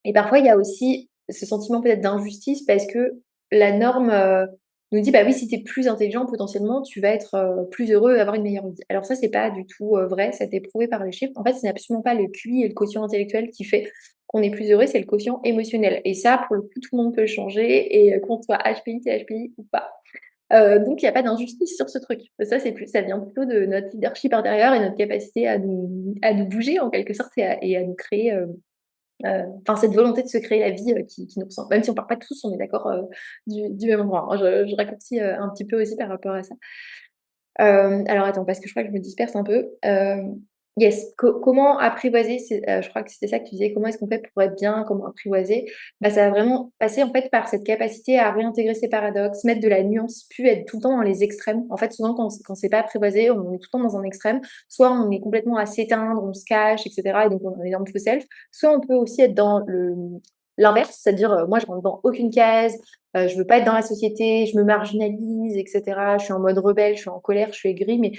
et parfois il y a aussi ce sentiment peut-être d'injustice parce que la norme, nous dit: «Bah oui, si tu es plus intelligent, potentiellement, tu vas être, plus heureux et avoir une meilleure vie». Alors ça, c'est pas du tout, vrai, ça a été prouvé par les chiffres. En fait, ce n'est absolument pas le QI et le quotient intellectuel qui fait qu'on est plus heureux, c'est le quotient émotionnel et ça, pour le coup, tout le monde peut le changer et qu'on soit HPI, THPI ou pas. Donc il y a pas d'injustice sur ce truc. Ça, ça vient plutôt de notre leadership intérieur et notre capacité à nous bouger en quelque sorte et à nous créer, enfin cette volonté de se créer la vie, qui nous ressemble. Même si on part pas tous, on est d'accord, du même endroit, hein. Je raccourcis, un petit peu aussi par rapport à ça. Alors attends, parce que je crois que je me disperse un peu. Yes, comment apprivoiser, je crois que c'était ça que tu disais, comment est-ce qu'on fait pour être bien? Comment apprivoiser? Bah, ça va vraiment passer, en fait, par cette capacité à réintégrer ces paradoxes, mettre de la nuance, plus être tout le temps dans les extrêmes. En fait, souvent quand c'est pas apprivoisé, on est tout le temps dans un extrême. Soit on est complètement à s'éteindre, on se cache et cetera et donc on a un énorme faux self. Soit on peut aussi être dans l'inverse, c'est-à-dire, moi je rentre dans aucune case, je veux pas être dans la société, je me marginalise et cetera. Je suis en mode rebelle, je suis en colère, je suis aigrie, mais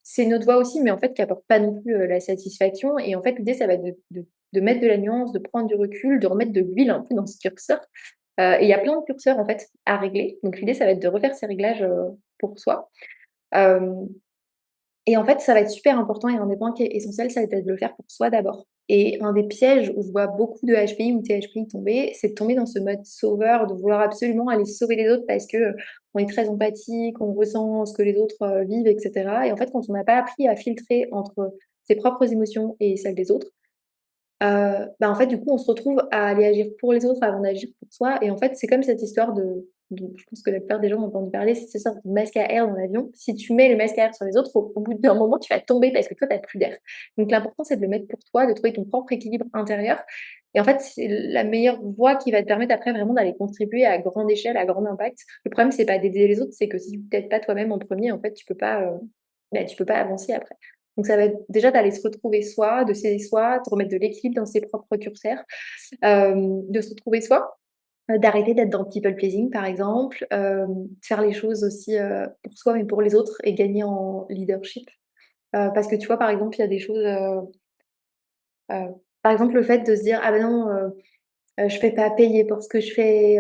c'est notre voix aussi, mais en fait qui apporte pas non plus, la satisfaction et en fait l'idée ça va être de mettre de la nuance, de prendre du recul, de remettre de l'huile un peu dans ce curseur, et il y a plein de curseurs en fait à régler. Donc l'idée ça va être de refaire ces réglages, pour soi. Hem Et en fait, ça va être super important et un des points qui est essentiel, ça va être de le faire pour soi d'abord. Et un des pièges où je vois beaucoup de HPI ou THPI tomber, c'est de tomber dans ce mode sauveur, de vouloir absolument aller sauver les autres parce que, on est très empathique, on ressent ce que les autres, vivent et cetera. Et en fait, quand on n'a pas appris à filtrer entre ses propres émotions et celles des autres, bah, en fait, du coup, on se retrouve à aller agir pour les autres avant d'agir pour soi et en fait, c'est comme cette histoire de je pense que la plupart des gens ont entendu parler, c'est cette sorte de masque à air dans l'avion. Si tu mets le masque à air sur les autres, au bout d'un moment, tu vas tomber parce que toi, tu as plus d'air. Donc l'important, c'est de le mettre pour toi, de trouver ton propre équilibre intérieur et en fait, c'est la meilleure voie qui va te permettre après vraiment d'aller contribuer à grande échelle, à grand impact. Le problème, c'est pas d'aider les autres, c'est que si tu t'aides pas toi-même en premier, en fait, tu peux pas avancer après. Donc ça va être déjà d'aller se retrouver soi, de s'aider soi, de remettre de l'équilibre dans ses propres curseurs, de se retrouver soi, d'arrêter d'être dans le people pleasing par exemple, de faire les choses aussi, pour soi mais pour les autres et gagner en leadership. Parce que tu vois, par exemple, il y a des choses, par exemple, le fait de se dire: «Ah ben non, je fais pas payer pour ce que je fais»,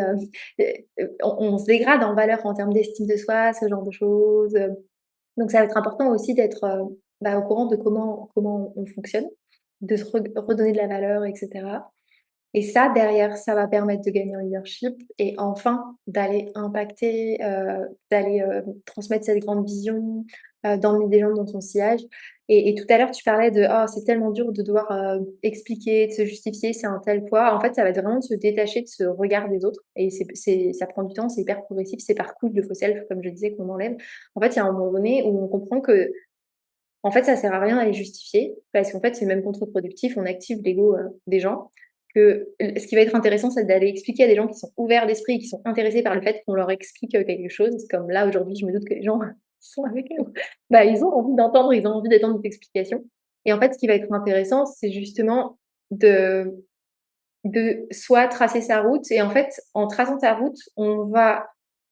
on se dégrade en valeur en termes d'estime de soi, ce genre de choses, donc ça va être important aussi d'être, au courant de comment on fonctionne, de se redonner de la valeur et cetera. Et ça, derrière, ça va permettre de gagner en leadership et enfin d'aller impacter, d'aller, transmettre cette grande vision, d'emmener des gens dans son sillage. Et tout à l'heure, tu parlais de: «Oh, c'est tellement dur de devoir, expliquer, de se justifier, c'est un tel poids». En fait, ça va être vraiment de se détacher de ce regard des autres et c'est ça prend du temps, c'est hyper progressif, c'est par couche de faux self, comme je disais, qu'on enlève. En fait, il y a un moment donné où on comprend que en fait, ça sert à rien d'aller justifier parce qu'en fait, c'est même contre-productif. On active l'ego, des gens. Ce qui va être intéressant, c'est d'aller expliquer à des gens qui sont ouverts d'esprit et qui sont intéressés par le fait qu'on leur explique, quelque chose. Comme là, aujourd'hui, je me doute que les gens qui sont avec nous, ils ont envie d'entendre, ils ont envie d'entendre des explications et en fait, ce qui va être intéressant, c'est justement de soit tracer sa route et en fait, en traçant sa route, on va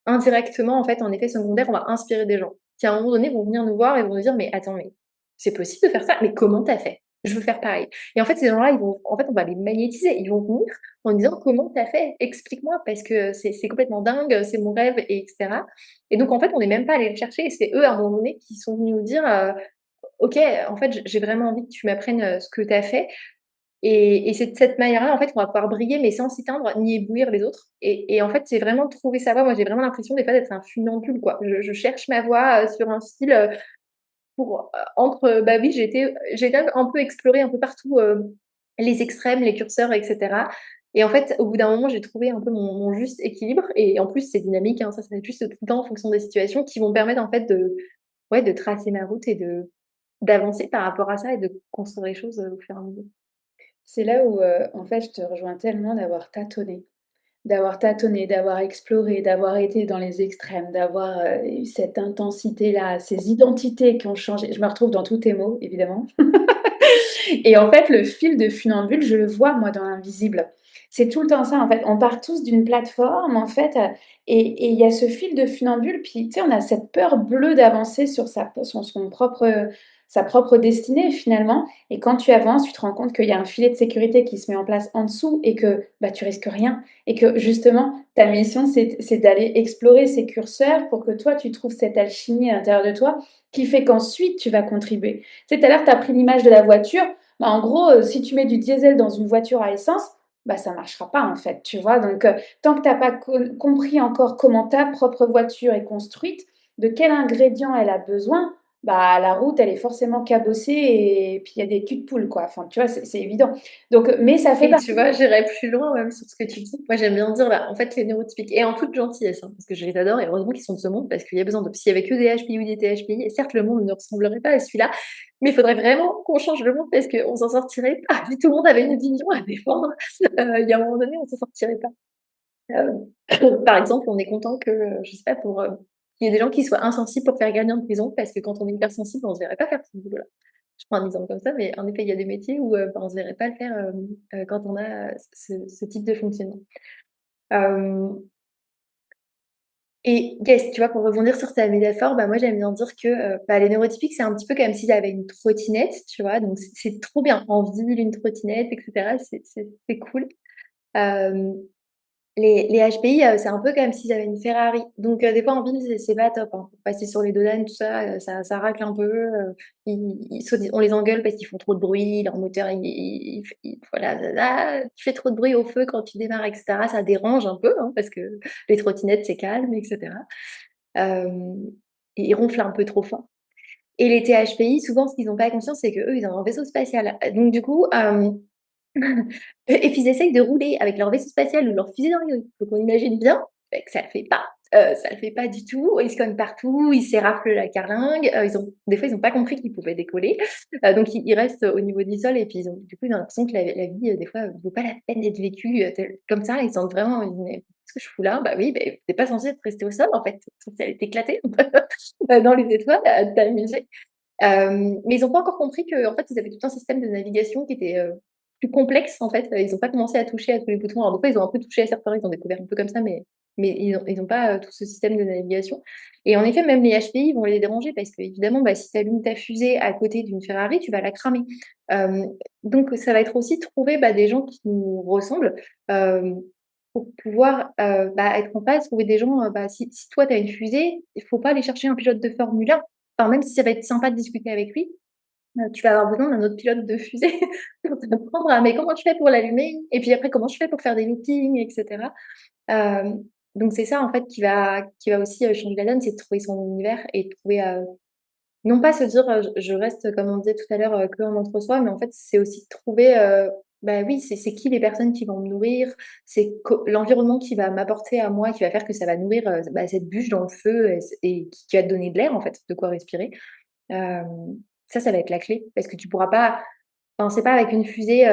indirectement, en fait, en effet secondaire, on va inspirer des gens qui, à un moment donné, vont venir nous voir et vont nous dire: «Mais attends, mais c'est possible de faire ça? Mais comment tu as fait? Je veux faire pareil». Et en fait, ces gens-là, ils vont en fait, on va les magnétiser. Ils vont venir en disant: «Comment tu as fait? Explique-moi parce que c'est complètement dingue, c'est mon rêve» et cetera. Et donc en fait, on n'est même pas allé le chercher et c'est eux, à un moment donné, qui sont venus nous dire, «OK, en fait, j'ai vraiment envie que tu m'apprennes, ce que tu as fait». Et c'est de cette manière-là, en fait, qu'on va pouvoir briller, mais sans s'éteindre ni éblouir les autres. Et en fait, c'est vraiment trouver sa voie. Moi, j'ai vraiment l'impression des fois d'être un funambule, quoi. Je cherche ma voie, sur un fil, pour, oui, j'ai été un peu explorer un peu partout, les extrêmes, les curseurs et cetera. Et en fait, au bout d'un moment, j'ai trouvé un peu mon juste équilibre et en plus, c'est dynamique, hein, ça s'ajuste tout le temps en fonction des situations qui vont me permettre, en fait, de tracer ma route et d'avancer par rapport à ça et de construire les choses, au fur et à mesure. C'est là où, en fait, je te rejoins tellement d'avoir tâtonné, d'avoir exploré, d'avoir été dans les extrêmes, d'avoir, eu cette intensité-là, ces identités qui ont changé. Je me retrouve dans tous tes mots, évidemment. Et en fait, le fil de funambule, je le vois moi dans l'invisible. C'est tout le temps ça en fait. On part tous d'une plateforme en fait, et il y a ce fil de funambule, puis tu sais, on a cette peur bleue d'avancer sur sa propre destinée finalement, et quand tu avances, tu te rends compte qu'il y a un filet de sécurité qui se met en place en dessous et que, bah, tu risques rien et que justement ta mission c'est d'aller explorer ces curseurs pour que toi tu trouves cette alchimie à l'intérieur de toi qui fait qu'ensuite tu vas contribuer. Tu sais, tout à l'heure tu as pris l'image de la voiture. Bah, en gros, si tu mets du diesel dans une voiture à essence, bah, ça marchera pas, en fait, tu vois? Donc, tant que tu as pas compris encore comment ta propre voiture est construite, de quel ingrédient elle a besoin, bah, la route, elle est forcément cabossée et puis il y a des culs de poule, quoi. Enfin, tu vois, c'est évident. Donc, mais ça fait Et partie. tu vois, j'irais plus loin même sur ce que tu dis. Moi, j'aime bien dire, en fait, les neurotypiques et en toute gentillesse, hein, parce que je les adore et heureusement qu'ils sont de ce monde parce qu'il y a besoin de s'il y avait que des HPI ou des THPI, et certes, le monde ne ressemblerait pas à celui-là, mais il faudrait vraiment qu'on change le monde parce qu'on s'en sortirait pas. Si tout le monde avait une vision à défendre, il y a un moment donné, on s'en sortirait pas. Par exemple, on est content que, je sais pas, qu'il y ait des gens qui soient insensibles pour faire gagner en prison parce que quand on est hypersensible, on se verrait pas faire ce boulot-là. Je prends un exemple comme ça, mais en effet, il y a des métiers où, on se verrait pas le faire, quand on a, ce type de fonctionnement. Hem Et yes, tu vois, pour rebondir sur ta métaphore, moi, j'aime bien dire que, les neurotypiques, c'est un petit peu comme s'ils avaient une trottinette, tu vois? Donc c'est trop bien, en ville, une trottinette et cetera, c'est cool. Hem les HPI, c'est un peu comme s'ils avaient une Ferrari. Donc des fois en ville, c'est pas top, hein. Pour passer sur les dodanes, tout ça, ça racle un peu, ils soit on les engueule parce qu'ils font trop de bruit, leur moteur il voilà, tu fais trop de bruit au feu quand tu démarres et cetera, ça dérange un peu, hein, parce que les trottinettes, c'est calme et cetera. Hem et ils ronflent un peu trop fort. Et les THPI, souvent, ce qu'ils ont pas conscience, c'est qu'eux, ils ont un vaisseau spatial. Donc du coup, et puis ils essayent de rouler avec leur vaisseau spatial ou leur fusée d'Orion. Donc on imagine bien, que ça le fait pas. Ça le fait pas du tout. Ils se cognent partout, ils s'éraflent la carlingue, des fois, ils ont pas compris qu'ils pouvaient décoller. Donc ils restent au niveau du sol et puis ils ont l'impression que la vie, des fois, vaut pas la peine d'être vécue, tel comme ça. Ils sentent vraiment, ils disent: «Mais qu'est-ce que je fous là?» Bah oui, tu pas censé être resté au sol, en fait. Tu censé aller t'éclater dans les étoiles, à t'amuser. Mais ils ont pas encore compris qu'en fait, ils avaient tout un système de navigation qui était, plus complexe, en fait. Ils ont pas commencé à toucher à tous les boutons. Alors des fois, ils ont un peu touché à certains, ils ont découvert un peu comme ça, mais mais ils ont pas tout ce système de navigation. Et en effet, même les HPI vont les déranger parce que évidemment, bah, si tu allumes ta fusée à côté d'une Ferrari, tu vas la cramer. Euh, donc, ça va être aussi trouver bah, des gens qui nous ressemblent euh, pour pouvoir bah, être en phase, trouver des gens. Bah, si toi, tu as une fusée, il faut pas aller chercher un pilote de Formule 1. Enfin, même si ça va être sympa de discuter avec lui, tu vas avoir besoin d'un autre pilote de fusée pour t'apprendre à mais comment je fais pour l'allumer? Et puis après, comment je fais pour faire des loopings, etc. Euh, donc c'est ça en fait qui va aussi changer la donne, c'est de trouver son univers et de trouver non pas se dire je reste comme on disait tout à l'heure que en entre-soi, mais en fait c'est aussi de trouver bah oui c'est qui les personnes qui vont me nourrir, c'est l'environnement qui va m'apporter à moi, qui va faire que ça va nourrir bah, cette bûche dans le feu et qui va te donner de l'air en fait, de quoi respirer. Euh, ça va être la clé parce que tu pourras pas. Enfin, c'est pas avec une fusée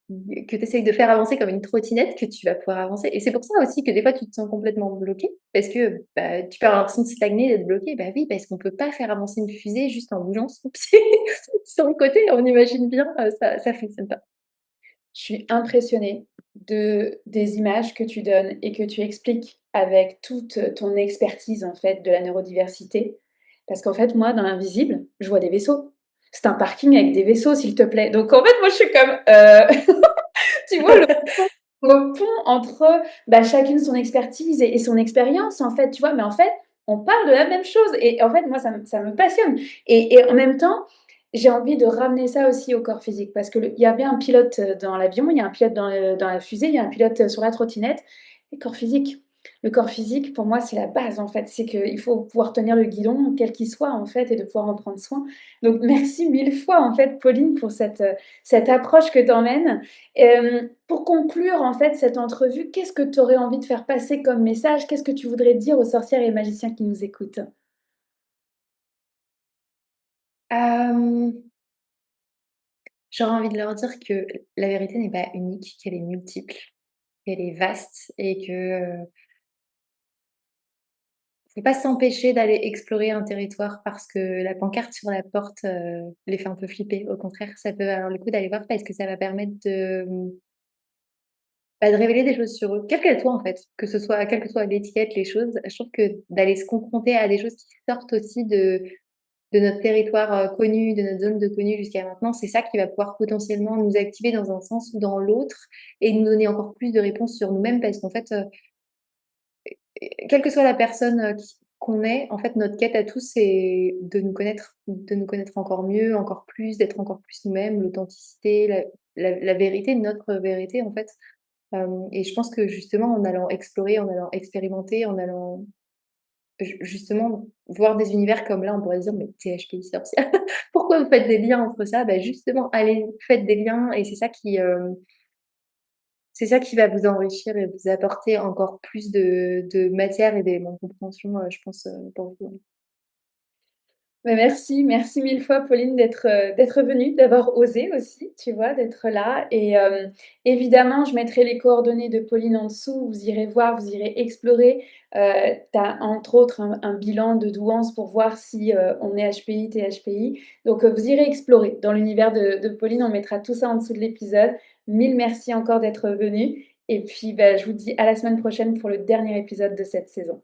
que tu essayes de faire avancer comme une trottinette que tu vas pouvoir avancer. Et c'est pour ça aussi que des fois, tu te sens complètement bloqué parce que bah, tu peux avoir l'impression de stagner, d'être bloqué. Bah oui, parce qu'on peut pas faire avancer une fusée juste en bougeant son pied sur le côté. On imagine bien, ça fonctionne pas. Je suis impressionnée des images que tu donnes et que tu expliques avec toute ton expertise en fait de la neurodiversité. Parce qu'en fait, moi, dans l'invisible, je vois des vaisseaux. C'est un parking avec des vaisseaux, s'il te plaît. Donc en fait, moi, je suis comme, tu vois, le pont entre bah, chacune son expertise et son expérience, en fait, tu vois. Mais en fait, on parle de la même chose. Et en fait, moi, ça me passionne. Et en même temps, j'ai envie de ramener ça aussi au corps physique parce qu'il y a bien un pilote dans l'avion, il y a un pilote dans la fusée, il y a un pilote sur la trottinette. Et corps physique. Le corps physique, pour moi, c'est la base en fait. C'est qu'il faut pouvoir tenir le guidon, quel qu'il soit en fait, et de pouvoir en prendre soin. Donc, merci mille fois en fait, Pauline, pour cette approche que tu emmènes. Pour conclure en fait cette entrevue, qu'est-ce que tu aurais envie de faire passer comme message? Qu'est-ce que tu voudrais dire aux sorcières et magiciens qui nous écoutent? Euh, J'aurais envie de leur dire que la vérité n'est pas unique, qu'elle est multiple, qu'elle est vaste et que faut pas s'empêcher d'aller explorer un territoire parce que la pancarte sur la porte les fait un peu flipper. Au contraire, ça peut valoir le coup d'aller voir parce que ça va permettre bah, de révéler des choses sur eux, quelles qu'elles soient en fait, que ce soit, quelle que soit l'étiquette, les choses. Je trouve que d'aller se confronter à des choses qui sortent aussi de notre territoire connu, de notre zone de connu jusqu'à maintenant, c'est ça qui va pouvoir potentiellement nous activer dans un sens ou dans l'autre et nous donner encore plus de réponses sur nous-mêmes parce qu'en fait, quelle que soit la personne qu'on est, en fait, notre quête à tous, c'est de nous connaître encore mieux, encore plus, d'être encore plus nous-mêmes, l'authenticité, la vérité, notre vérité, en fait. Et je pense que justement, en allant explorer, en allant expérimenter, en allant justement voir des univers comme là, on pourrait se dire, mais THPI sorcière, pourquoi vous faites des liens entre ça? Bah, justement, allez, faites des liens et c'est ça qui va vous enrichir et vous apporter encore plus de matière et d'éléments de compréhension, je pense, pour vous. Mais merci, merci mille fois Pauline d'être venue, d'avoir osé aussi, tu vois, d'être là. Et évidemment, je mettrai les coordonnées de Pauline en dessous. Vous irez voir, vous irez explorer. Tu as entre autres un bilan de douance pour voir si on est HPI, THPI. Donc vous irez explorer dans l'univers de Pauline. On mettra tout ça en dessous de l'épisode. Mille merci encore d'être venue. Et puis, bah, je vous dis à la semaine prochaine pour le dernier épisode de cette saison.